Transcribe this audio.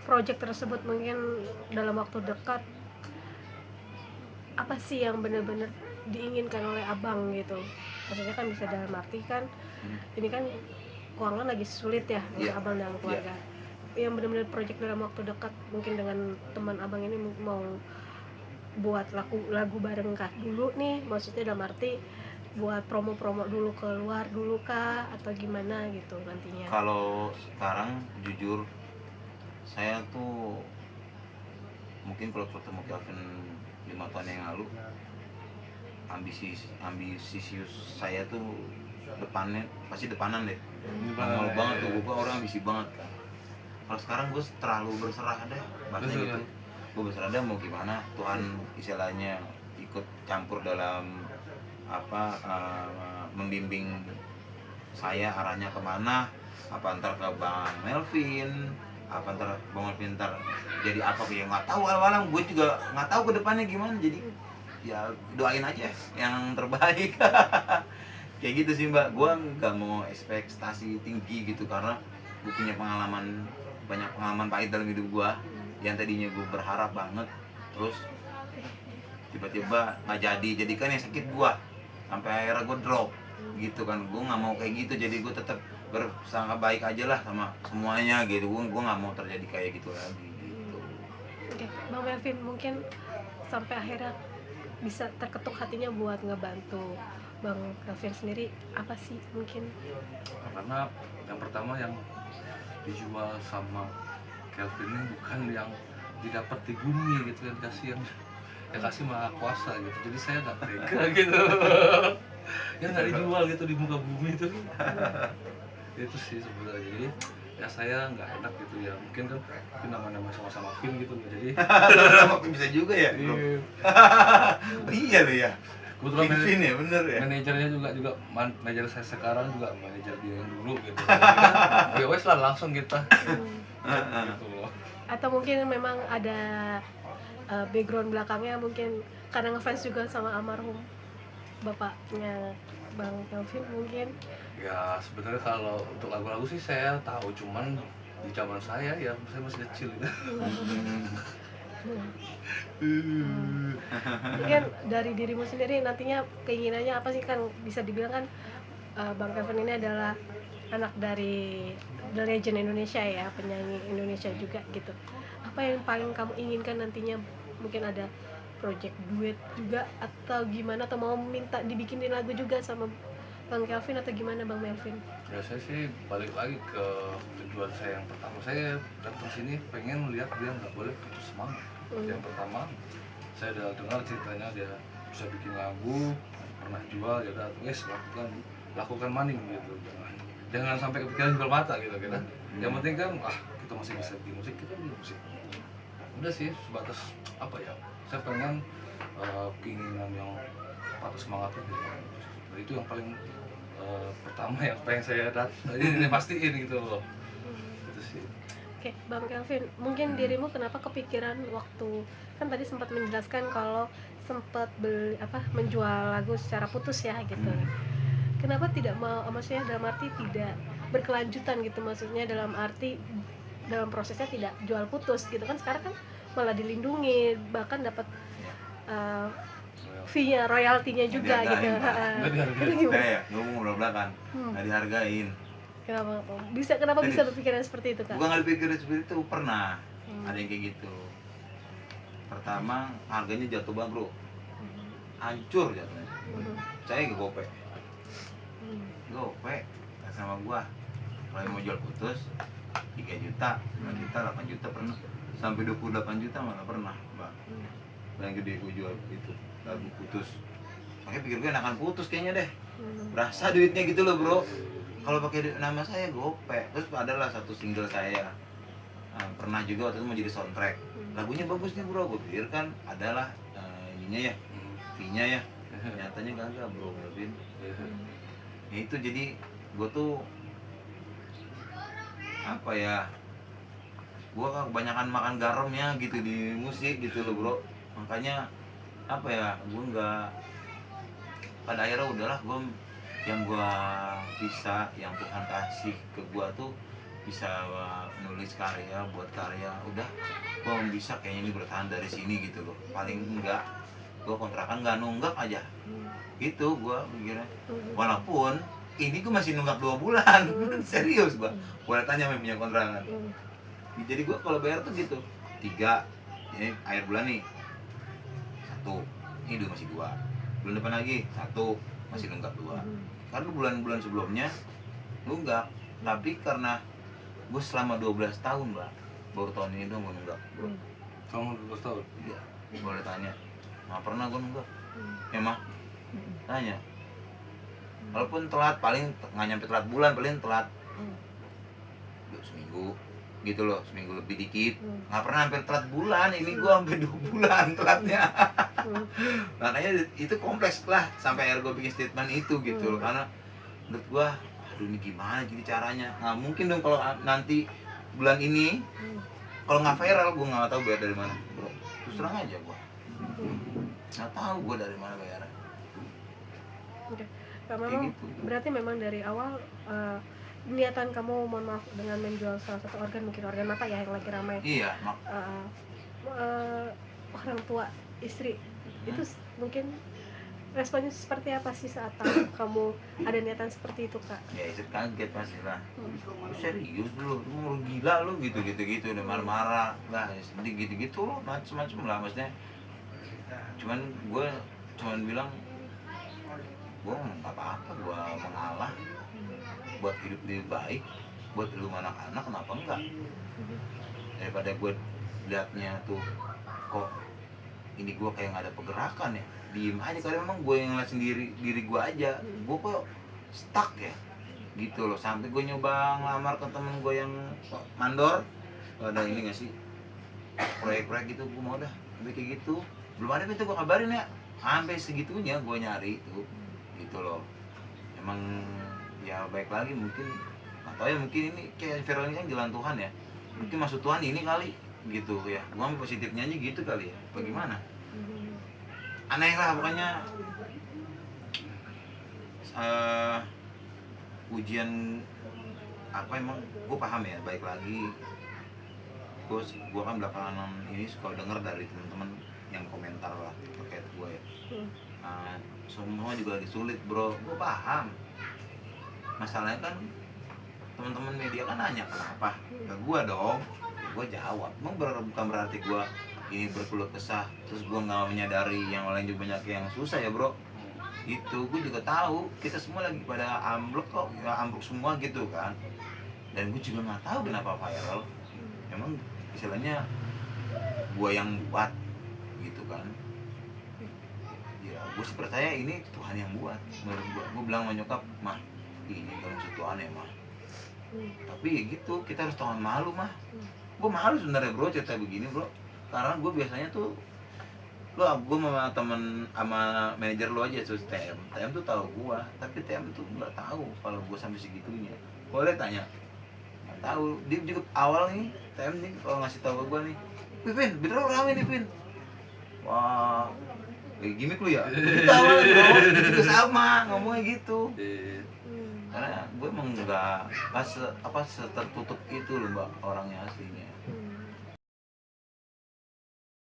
project tersebut mungkin dalam waktu dekat, apa sih yang benar-benar diinginkan oleh abang gitu? Maksudnya kan bisa dalam arti kan ini kan keuangan lagi sulit ya untuk abang dan keluarga. Yang benar-benar project dalam waktu dekat mungkin dengan teman abang ini mau buat lagu bareng kah dulu nih, maksudnya dalam arti buat promo-promo dulu keluar dulu kah atau gimana gitu nantinya? Kalau sekarang jujur saya tuh mungkin kalau ketemu Kelvin 5 tahun yang lalu, ambisius saya tuh depanan deh. Malu banget tuh, gue orang ambisi banget kan. Kalau sekarang gue terlalu berserah deh, bahasanya gitu. Gue berserah deh, mau gimana Tuhan istilahnya ikut campur dalam membimbing saya arahnya kemana, apa ntar ke Bang Melvin, apa ntar Bang Melvin ntar jadi apa, ya nggak tahu. Awal-awal gue juga nggak tahu ke depannya gimana, jadi ya doain aja yang terbaik. Kayak gitu sih Mbak, gue nggak mau ekspektasi tinggi gitu, karena gue punya banyak pengalaman pahit dalam hidup gue, yang tadinya gue berharap banget, terus tiba-tiba nggak jadi kan yang sakit gue, sampai akhirnya gue drop gitu kan. Gue nggak mau kayak gitu, jadi gue tetap bersangka baik aja lah sama semuanya gitu. Gue nggak mau terjadi kayak gitu lagi gitu. Oke, Bang Melvin mungkin sampai akhirnya bisa terketuk hatinya buat ngebantu Bang Kelvin sendiri, apa sih mungkin? Karena yang pertama yang dijual sama Kelvin ini bukan yang didapat di bumi gitu, yang dikasih yang kasih Maha Kuasa gitu. Jadi saya nggak tega gitu. Yang nggak dijual gitu di muka bumi itu. Itu sih sebenarnya. Jadi ya saya nggak enak gitu ya. Mungkin kan nama-nama sama-sama Vin gitu, jadi sama bisa juga ya bro. Iya loh ya, kebetulan Vin ya, bener ya. Manajernya juga manajer saya sekarang juga manajer dia yang dulu gitu. Ya wes lah, langsung kita gitu loh. Atau mungkin memang ada background belakangnya, mungkin karena ngefans juga sama almarhum bapaknya Bang Kelvin mungkin. Ya sebenarnya kalau untuk lagu-lagu sih saya tahu, cuman di zaman saya ya saya masih kecil gitu. Mungkin dari dirimu sendiri nantinya keinginannya apa sih? Kan bisa dibilang kan Bang Kelvin ini adalah anak dari The Legend Indonesia ya, penyanyi Indonesia juga gitu. Apa yang paling kamu inginkan nantinya? Mungkin ada project duet juga atau gimana, atau mau minta dibikinin lagu juga sama Bang Kelvin atau gimana Bang Melvin? Ya saya sih balik lagi ke tujuan saya yang pertama. Saya datang sini pengen melihat dia nggak boleh putus semangat. Yang pertama, saya udah dengar ceritanya dia bisa bikin lagu, pernah jual, ya udah guys lakukan maning gitu. Jangan sampai kepikiran jual mata gitu kita. Yang penting kan kita masih bisa bikin musik, kita bikin musik. Udah sih sebatas apa ya, saya pengen keinginan yang patah semangat gitu. Itu yang paling pertama yang pengen saya ini pastiin gitu loh. Itu sih. Oke, Bang Kelvin, mungkin dirimu kenapa kepikiran waktu kan tadi sempat menjelaskan kalau sempat menjual lagu secara putus ya gitu. Kenapa tidak mau, maksudnya dalam arti tidak berkelanjutan gitu, maksudnya dalam arti dalam prosesnya tidak jual putus gitu kan, sekarang kan malah dilindungi, bahkan dapat fee-nya, royaltinya juga gitu. Ya, ngomong belak-belakan, nggak dihargain. Kenapa bisa berpikiran seperti itu Kak? Gua nggak berpikir seperti itu, pernah ada yang kayak gitu. Pertama harganya jatuh banget bro, hancur jatuhnya. Saya gope sama gua, kalau mau jual putus 3 juta, 5 juta, 8 juta pernah, sampai 28 juta malah pernah Mbak. Yang gede gua jual itu lagu putus. Makanya pikir gue enakan putus kayaknya deh, berasa duitnya gitu loh bro. Kalau pakai nama saya gope. Terus adalah satu single saya pernah juga waktu itu mau jadi soundtrack, lagunya bagus nih bro, gue pikir kan adalah ininya ya, fee-nya ya, nyatanya kagak bro Melvin. Ya itu jadi gue tuh apa ya, gue kebanyakan makan garamnya gitu di musik gitu loh bro. Makanya apa ya, gue nggak, pada akhirnya udahlah, gue yang gue bisa, yang Tuhan kasih ke gue tuh bisa nulis karya, buat karya, udah gue bisa kayaknya ini bertahan dari sini gitu loh. Paling enggak gue kontrakan nggak nunggak aja gitu gue mikirnya. Walaupun ini gue masih nunggak 2 bulan serius gue tanya sama punya kontrakan. Jadi gue kalau bayar tuh gitu 3, ini akhir bulan nih 1, ini masih 2, bulan depan lagi 1, masih nunggak 2. Karena bulan-bulan sebelumnya nunggak, tapi karena gue selama 12 tahun mbak, baru tahun ini dong gue nunggak bro. Kamu 12 tahun? Iya, boleh tanya, nggak pernah gue nunggak. Ya mah, tanya. Walaupun telat, paling nggak nyampe telat bulan, paling telat seminggu gitu loh, seminggu lebih dikit. Nggak pernah hampir telat bulan, ini gue hampir 2 bulan telatnya. Makanya itu kompleks lah, sampai akhir gue bikin statement itu gitu loh. Karena menurut gue, aduh ini gimana jadi caranya. Nggak mungkin dong kalau nanti bulan ini kalau nggak viral, gue nggak tahu bayar dari mana bro. Terus terang aja gue nggak tahu gue dari mana bayarnya. Oke. Memang gitu. Berarti memang dari awal niatan kamu, mohon maaf, dengan menjual salah satu organ, mungkin organ mata ya yang lagi ramai. Iya, Orang tua istri itu mungkin responnya seperti apa sih saat tahu kamu ada niatan seperti itu kak? ya itu kaget pasti lah. Lu serius lu mau gila lu gitu udah marah-marah lah, sedih gitu loh, macem-macem lah maksudnya. Cuman gue bilang gue nggak apa-apa, gue mengalah buat hidup lebih baik, buat lu anak-anak, kenapa enggak? Daripada gue liatnya tuh kok ini gue kayak nggak ada pergerakan ya, diem aja. Karena memang gue yang ngeliat sendiri diri gue aja, gue kok stuck ya gitu loh. Sampai gue nyoba ngelamar ke temen gue yang mandor, ada ini nggak sih proyek-proyek gitu, gue mau dah sampai kayak gitu, belum ada. Itu gue kabarin ya, sampai segitunya gue nyari itu gitu loh. Emang ya baik lagi mungkin, atau ya mungkin ini kayak viral ini kan jalan Tuhan ya, mungkin maksud Tuhan ini kali gitu ya. Gue ambil positifnya aja gitu kali ya, bagaimana? Aneh lah pokoknya. Ujian apa emang gue paham ya, baik lagi gue kan belakangan ini suka denger dari teman-teman yang komentar lah terkait gue ya. Semua juga lagi sulit bro, gue paham. Masalahnya kan teman-teman media kan nanya kenapa ke gue dong, ya gue jawab. Bukan berarti gue ini berkeluh kesah terus gue nggak menyadari yang lain juga banyak yang susah ya bro. Itu gue juga tahu kita semua lagi pada ambruk kok, ya ambruk semua gitu kan. Dan gue juga nggak tahu kenapa viral. Emang istilahnya gue yang buat gitu kan. Ya gue sih percaya ini Tuhan yang buat. Menurut gue bilang sama nyokap, mah ini kalau Tuhan ya mah. Tapi ya gitu, kita harus tahan malu mah. Gue malu sebenarnya bro cerita begini bro, karena gue biasanya tuh gue sama manajer lo aja, terus TM tuh tahu gue, tapi TM tuh nggak tahu kalau gue sampai segitunya. Boleh tanya, nggak tahu. Dia juga awal nih TM nih kalau ngasih tahu ke gue nih, Vin bener lo rame nih Vin, wah kayak gimmick lu ya. Kita awal bro juga sama ngomongnya gitu. Karena gue emang nggak setertutup itu loh mbak orangnya aslinya.